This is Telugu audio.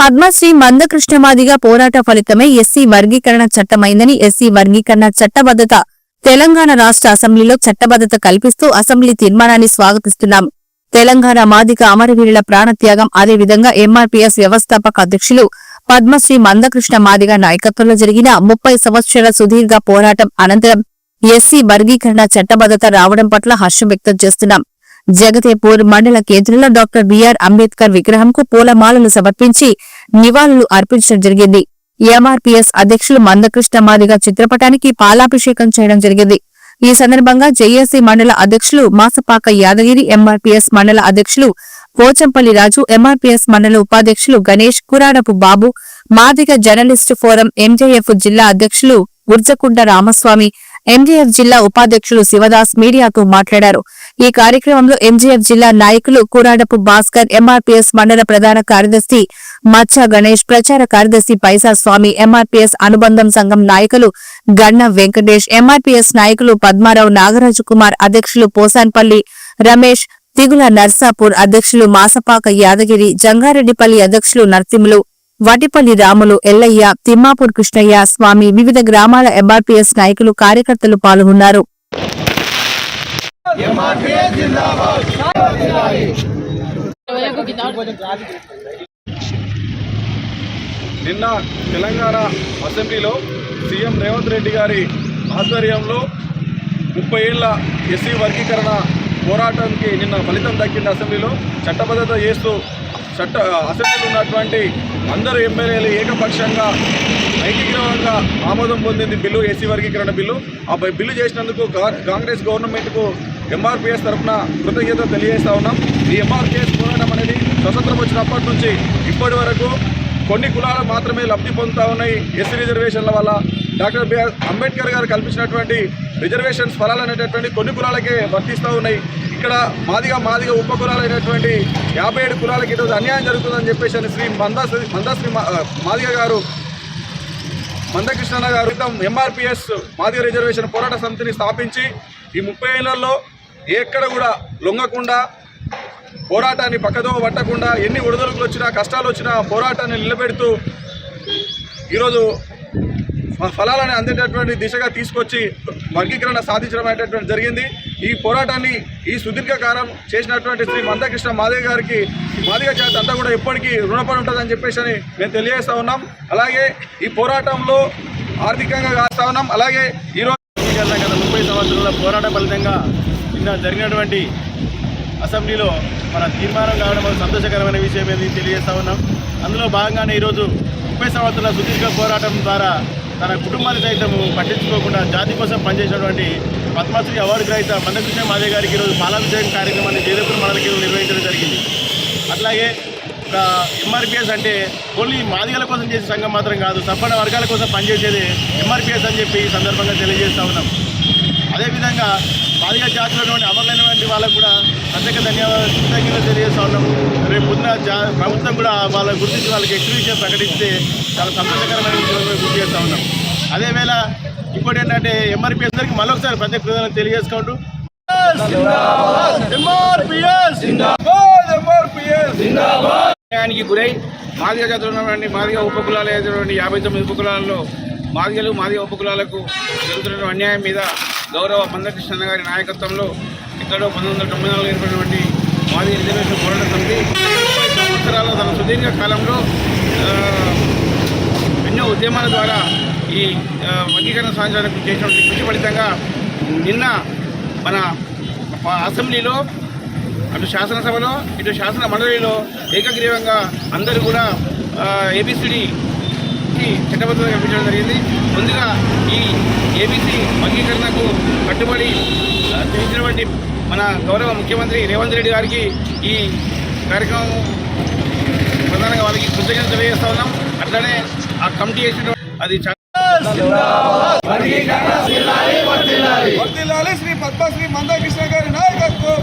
పద్మశ్రీ మందకృష్ణ మాదిగ పోరాట ఫలితమే ఎస్సీ వర్గీకరణ చట్టమైందని, ఎస్సీ వర్గీకరణ చట్టబద్ధత తెలంగాణ రాష్ట్ర అసెంబ్లీలో చట్టబద్ధత కల్పిస్తూ అసెంబ్లీ తీర్మానాన్ని స్వాగతిస్తున్నాం. తెలంగాణ మాదిగ అమరవీరుల ప్రాణత్యాగం, అదేవిధంగా ఎంఆర్పీఎస్ వ్యవస్థాపక అధ్యక్షులు పద్మశ్రీ మందకృష్ణ మాదిగ నాయకత్వంలో జరిగిన 30 సంవత్సరాల సుదీర్ఘ పోరాటం అనంతరం ఎస్సీ వర్గీకరణ చట్టబద్ధత రావడం పట్ల హర్షం వ్యక్తం చేస్తున్నాం. జగతేపూర్ మండల కేంద్రంలో డాక్టర్ బిఆర్ అంబేద్కర్ విగ్రహంకు పూలమాలలు సమర్పించి నివాళులు అర్పించడం జరిగింది. ఎంఆర్పీఎస్ అధ్యక్షులు మందకృష్ణ మాదిగ చిత్రపటానికి పాలాభిషేకం చేయడం జరిగింది. ఈ సందర్భంగా జేఏసీ మండల అధ్యక్షులు మాసపాక యాదగిరి, ఎంఆర్పీఎస్ మండల అధ్యక్షులు పోచంపల్లి రాజు, ఎంఆర్పీఎస్ మండల ఉపాధ్యక్షులు గణేష్, కురాడపు బాబు, మాదిగ జర్నలిస్టు ఫోరం ఎంజేఎఫ్ జిల్లా అధ్యక్షులు ఉర్జకుండ రామస్వామి, ఎంజేఎఫ్ జిల్లా ఉపాధ్యక్షులు శివదాస్ మీడియాతో మాట్లాడారు. ఈ కార్యక్రమంలో ఎంజేఎఫ్ జిల్లా నాయకులు కురాడపు భాస్కర్, ఎంఆర్పీఎస్ మండల ప్రధాన కార్యదర్శి మచ్చ గణేష్, ప్రచార కార్యదర్శి పైసా స్వామి, ఎంఆర్పీఎస్ అనుబంధం సంఘం నాయకులు గన్న వెంకటేష్, ఎంఆర్పీఎస్ నాయకులు పద్మారావు, నాగరాజు కుమార్, అధ్యక్షులు పోసాన్పల్లి రమేష్, తిగుల నర్సాపూర్ అధ్యక్షులు మాసపాక యాదగిరి, జంగారెడ్డిపల్లి అధ్యక్షులు నర్సింహులు, వటిపల్లి రాములు, ఎల్లయ్య, తిమ్మాపూర్ కృష్ణయ్య, స్వామి, వివిధ గ్రామాల ఎంఆర్పీఎస్ నాయకులు, కార్యకర్తలు పాల్గొన్నారు. నిన్న తెలంగాణ అసెంబ్లీలో సీఎం రేవంత్ రెడ్డి గారి ఆధ్వర్యంలో 30 ఏళ్ల ఎస్సీ వర్గీకరణ పోరాటానికి నిన్న ఫలితం దక్కింది. అసెంబ్లీలో చట్టబద్ధత చేస్తూ అసెంబ్లీలో ఉన్నటువంటి అందరూ ఎమ్మెల్యేలు ఏకపక్షంగా ఐక్యగ్రీవంగా ఆమోదం పొందింది బిల్లు, ఎస్సీ వర్గీకరణ బిల్లు. ఆ బిల్లు చేసినందుకు కాంగ్రెస్ గవర్నమెంట్కు ఎంఆర్పీఎస్ తరఫున కృతజ్ఞత తెలియజేస్తా ఉన్నాం. ఈ ఎంఆర్పీఎస్ పోరాటం అనేది స్వతంత్రం వచ్చినప్పటి నుంచి ఇప్పటి వరకు కొన్ని కులాలు మాత్రమే లబ్ధి పొందుతూ ఉన్నాయి. ఎస్సీ రిజర్వేషన్ల వల్ల డాక్టర్ బిఆర్ అంబేద్కర్ గారు కల్పించినటువంటి రిజర్వేషన్స్ ఫలాలు అనేటటువంటి కొన్ని కులాలకే వర్తిస్తూ ఉన్నాయి. ఇక్కడ మాదిగ ఉప కులాలైనటువంటి 57 కులాలకి ఈరోజు అన్యాయం జరుగుతుందని చెప్పేసి శ్రీ మందశ్రీ మాదిగ గారు, మందకృష్ణ గారు ఎంఆర్పీఎస్ మాదిగ రిజర్వేషన్ పోరాట సమితిని స్థాపించి ఈ 30 ఏళ్లలో ఎక్కడ కూడా లొంగకుండా, పోరాటాన్ని పక్కదోవ పట్టకుండా, ఎన్ని ఒడిదుడుకులు వచ్చినా కష్టాలు వచ్చినా పోరాటాన్ని నిలబెడుతూ ఈరోజు ఫలాలను అందేటటువంటి దిశగా తీసుకొచ్చి వర్గీకరణ సాధించడం అనేటటువంటి జరిగింది. ఈ పోరాటాన్ని ఈ సుదీర్ఘకాలం చేసినటువంటి శ్రీ మందకృష్ణ మాదిగ గారికి మాదిగ జాతి అంతా కూడా ఎప్పటికీ రుణపడి ఉంటుందని చెప్పేసి మేము తెలియజేస్తూ ఉన్నాం. అలాగే ఈ పోరాటంలో ఆర్థికంగా కాస్తా ఉన్నాం. అలాగే ఈరోజు గత 30 సంవత్సరాల పోరాట ఫలితంగా నిన్న జరిగినటువంటి అసెంబ్లీలో మన తీర్మానం కావడం సంతోషకరమైన విషయం ఏది తెలియజేస్తూ ఉన్నాం. అందులో భాగంగానే ఈరోజు 30 సంవత్సరాల సుదీర్ఘ పోరాటం ద్వారా తన కుటుంబాన్ని సైతం పట్టించుకోకుండా జాతి కోసం పనిచేసినటువంటి పద్మశ్రీ అవార్డు గ్రహీత మందకృష్ణ మాదిగ గారికి ఈరోజు పాలాభిషేకం కార్యక్రమాన్ని జేదేపూర్ మండలికి నిర్వహించడం జరిగింది. అట్లాగే ఎంఆర్పీఎస్ అంటే ఓన్లీ మాదిగల కోసం చేసే సంఘం మాత్రం కాదు, సంపన్న వర్గాల కోసం పనిచేసేది ఎంఆర్పీఎస్ అని చెప్పి ఈ సందర్భంగా తెలియజేస్తూ ఉన్నాం. అదేవిధంగా మాదిగ జాతిలో ఉన్నటువంటి అమరులైనటువంటి వాళ్ళకు కూడా ప్రత్యేక కృతజ్ఞతలు తెలియజేస్తూ ఉన్నాము. రేపు పొద్దున ప్రభుత్వం కూడా వాళ్ళ గురించి వాళ్ళకి ఎక్స్క్లూజివ్ ప్రకటిస్తే చాలా సంతోషకరమైన విషయాలు గుర్తు చేస్తూ ఉన్నాం. అదేవేళ ఇంకోటి ఏంటంటే ఎంఆర్పీఎస్ గారికి మరొకసారి ప్రత్యేక కృతజ్ఞతలు తెలియజేసుకుంటూ గురై మాదిగ జాతిలో ఉన్నటువంటి మాదిగ ఉపకులాలు అయినటువంటి 59 ఉపకులాలలో మాదిగ ఉపకులాలకు జరుగుతున్న అన్యాయం మీద గౌరవ మందకృష్ణ గారి నాయకత్వంలో ఎక్కడో 1994 ఏర్పడినటువంటి మాదిగ రిజర్వేషన్ పోరాట సమితి 30 సంవత్సరాల తన సుదీర్ఘ కాలంలో ఎన్నో ఉద్యమాల ద్వారా ఈ వర్గీకరణ సాధించడానికి చేసినటువంటి కృషి ఫలితంగా నిన్న మన అసెంబ్లీలో అటు శాసనసభలో ఇటు శాసన మండలిలో ఏకగ్రీవంగా అందరూ కూడా ఏబిసిడి చట్టబద్ధంగా కల్పించడం జరిగింది. ముందుగా ఈ ఏబీసీ వర్గీకరణకు కట్టుబడి చేసినటువంటి మన గౌరవ ముఖ్యమంత్రి రేవంత్ రెడ్డి గారికి ఈ కార్యక్రమం ప్రధానంగా వాళ్ళకి కృతజ్ఞతలు తెలియజేస్తా ఉన్నాం. అట్లనే ఆ కమిటీ చేసిన అది శ్రీ పద్మశ్రీ మందకృష్ణ గారి నాయకత్వం.